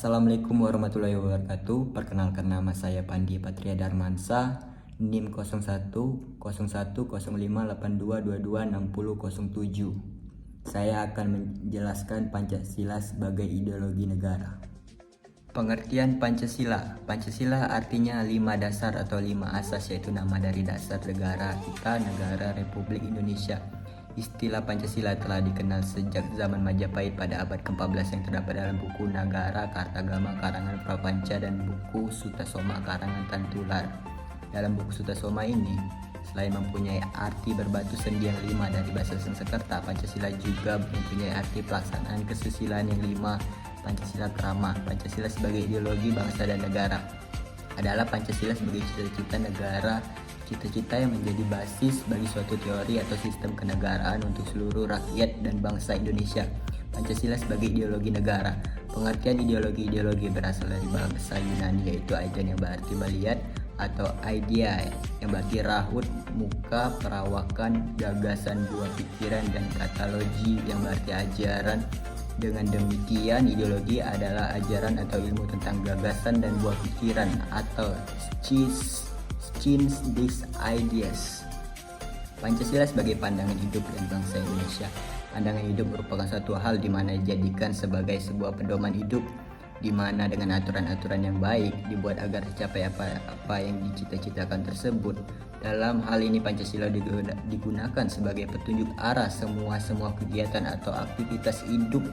Assalamualaikum warahmatullahi wabarakatuh. Perkenalkan, nama saya Pandi Patria Darmansa, NIM 01010582226007. Saya akan menjelaskan Pancasila sebagai ideologi negara. Pengertian Pancasila. Pancasila artinya 5 dasar atau 5 asas, yaitu nama dari dasar negara kita, negara Republik Indonesia. Istilah Pancasila telah dikenal sejak zaman Majapahit pada abad ke-14 yang terdapat dalam buku Nagara Kartagama karangan Prapanca dan buku Sutasoma karangan Tantular. Dalam buku Sutasoma ini, selain mempunyai arti berbatu sendi yang 5 dari bahasa Sanskerta, Pancasila juga mempunyai arti pelaksanaan kesusilaan yang 5. Pancasila Krama. Pancasila sebagai ideologi bangsa dan negara adalah Pancasila sebagai cita-cita negara, cita-cita yang menjadi basis bagi suatu teori atau sistem kenegaraan untuk seluruh rakyat dan bangsa Indonesia. Pancasila sebagai ideologi negara. Pengertian ideologi berasal dari bahasa Yunani, yaitu aidion yang berarti melihat, atau idea yang berarti rahut, muka, perawakan, gagasan, buah pikiran, dan kata logi yang berarti ajaran. Dengan demikian, ideologi adalah ajaran atau ilmu tentang gagasan dan buah pikiran, atau these ideas. Pancasila sebagai pandangan hidup dan bangsa Indonesia. Pandangan hidup merupakan suatu hal di mana dijadikan sebagai sebuah pedoman hidup, di mana dengan aturan-aturan yang baik dibuat agar tercapai apa yang dicita-citakan tersebut. Dalam hal ini Pancasila digunakan sebagai petunjuk arah semua kegiatan atau aktivitas hidup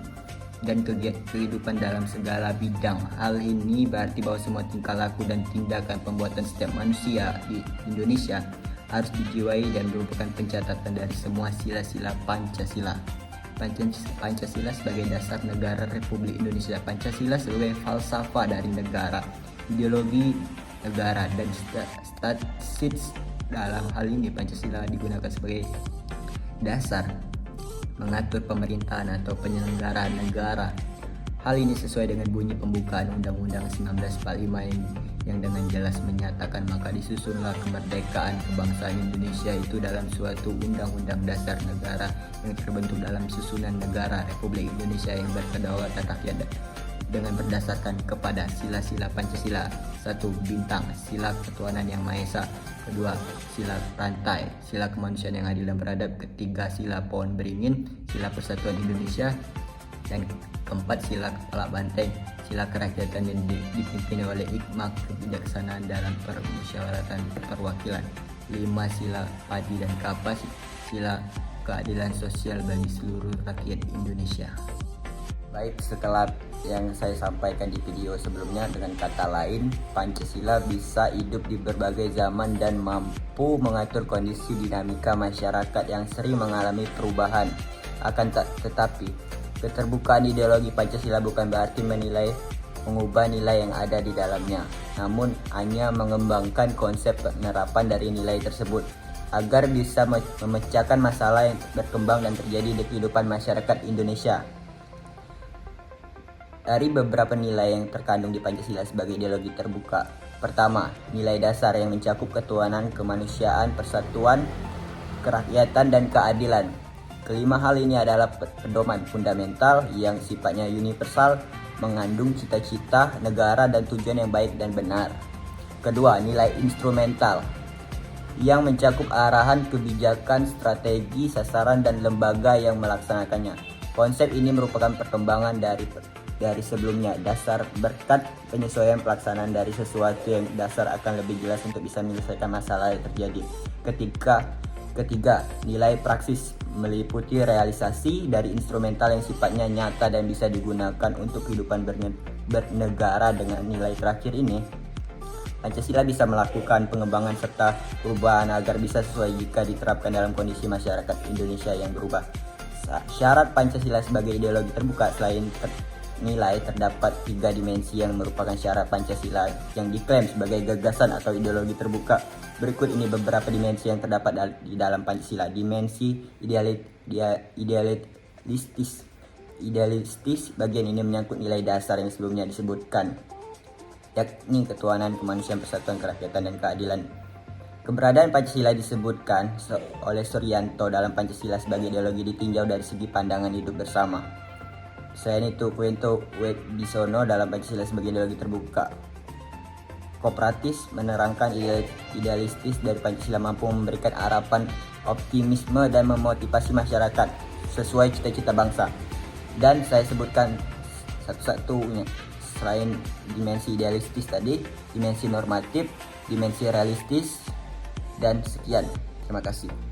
dan kehidupan dalam segala bidang. Hal ini berarti bahwa semua tingkah laku dan tindakan pembuatan setiap manusia di Indonesia harus dijiwai dan merupakan pencatatan dari semua sila-sila Pancasila. Pancasila sebagai dasar negara Republik Indonesia. Pancasila sebagai falsafah dari negara, ideologi negara, dan stasis. Dalam hal ini Pancasila digunakan sebagai dasar mengatur pemerintahan atau penyelenggaraan negara. Hal ini sesuai dengan bunyi pembukaan Undang-Undang 1945 yang dengan jelas menyatakan maka disusunlah kemerdekaan kebangsaan Indonesia itu dalam suatu undang-undang dasar negara yang terbentuk dalam susunan negara Republik Indonesia yang berkedaulatan rakyat dengan berdasarkan kepada sila-sila Pancasila. 1. Bintang, sila ketuhanan yang Maha Esa. 2. Sila rantai, sila kemanusiaan yang adil dan beradab. 3. Sila pohon beringin, sila persatuan Indonesia. Dan 4. Sila kepala banteng, sila kerakyatan yang dipimpin oleh hikmah kebijaksanaan dalam permusyawaratan perwakilan. 5. Sila padi dan kapas, sila keadilan sosial bagi seluruh rakyat Indonesia. Baik, setelah yang saya sampaikan di video sebelumnya, dengan kata lain, Pancasila bisa hidup di berbagai zaman dan mampu mengatur kondisi dinamika masyarakat yang sering mengalami perubahan. Akan tetapi, keterbukaan ideologi Pancasila bukan berarti mengubah nilai yang ada di dalamnya, namun hanya mengembangkan konsep penerapan dari nilai tersebut agar bisa memecahkan masalah yang berkembang dan terjadi di kehidupan masyarakat Indonesia. Dari beberapa nilai yang terkandung di Pancasila sebagai ideologi terbuka. Pertama, nilai dasar yang mencakup ketuhanan, kemanusiaan, persatuan, kerakyatan, dan keadilan. Kelima hal ini adalah pedoman fundamental yang sifatnya universal, mengandung cita-cita negara dan tujuan yang baik dan benar. Kedua, nilai instrumental yang mencakup arahan kebijakan, strategi, sasaran, dan lembaga yang melaksanakannya. Konsep ini merupakan perkembangan dari sebelumnya. Dasar berkat penyesuaian pelaksanaan dari sesuatu yang dasar akan lebih jelas untuk bisa menyelesaikan masalah yang terjadi. Ketiga, nilai praksis meliputi realisasi dari instrumental yang sifatnya nyata dan bisa digunakan untuk kehidupan bernegara. Dengan nilai terakhir ini, Pancasila bisa melakukan pengembangan serta perubahan agar bisa sesuai jika diterapkan dalam kondisi masyarakat Indonesia yang berubah. Syarat Pancasila sebagai ideologi terbuka. Selain nilai, terdapat 3 dimensi yang merupakan syarat Pancasila yang diklaim sebagai gagasan atau ideologi terbuka. Berikut ini beberapa dimensi yang terdapat di dalam Pancasila. Dimensi idealistis, bagian ini menyangkut nilai dasar yang sebelumnya disebutkan, yakni ketuhanan, kemanusiaan, persatuan, kerakyatan, dan keadilan. Keberadaan Pancasila disebutkan oleh Suryanto dalam Pancasila sebagai ideologi ditinjau dari segi pandangan hidup bersama. Selain itu, Quinto Wibisono dalam Pancasila sebagai ideologi terbuka kooperatis menerangkan idealistis dari Pancasila mampu memberikan harapan, optimisme, dan memotivasi masyarakat sesuai cita-cita bangsa. Dan saya sebutkan satu-satunya, selain dimensi idealistis tadi, dimensi normatif, dimensi realistis, dan sekian. Terima kasih.